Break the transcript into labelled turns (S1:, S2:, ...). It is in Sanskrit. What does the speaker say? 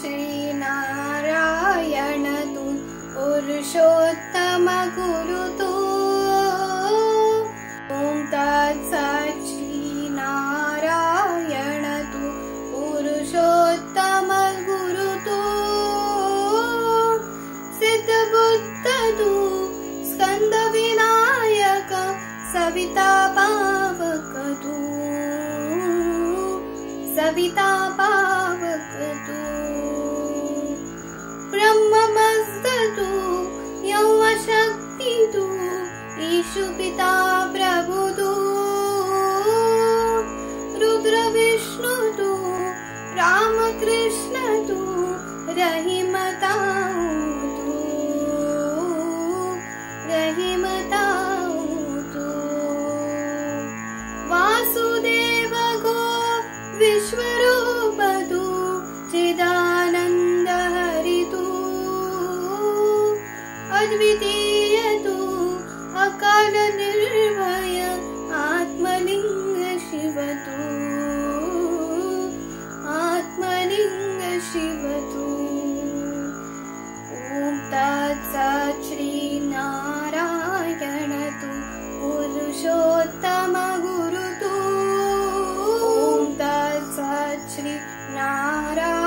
S1: श्रीनारायण तु पुरुषोत्तम गुरु तु ॐ तत्सत् श्रीनारायण तु पुरुषोत्तम गुरु तु सिद्धबुद्ध तु स्कंद विनायक सविता पावक तु सविता पावक तु ब्रह्ममस्त तु यौवशक्ति तु ईशु पिता प्रभु तु रुद्र विष्णु तु रामकृष्ण तु रहीमता तु रहीमता तु वासुदेव गो विश्वरूप तु चिदानंद हरि तु अद्वितीय तु अकाल निर्भय आत्मलिंग शिव तु आत्मलिंग शिव तु ॐ तत्सत् श्रीनारायण तु पुरुषोत्तम गुरु तु ॐ तत्सत् श्रीनारायण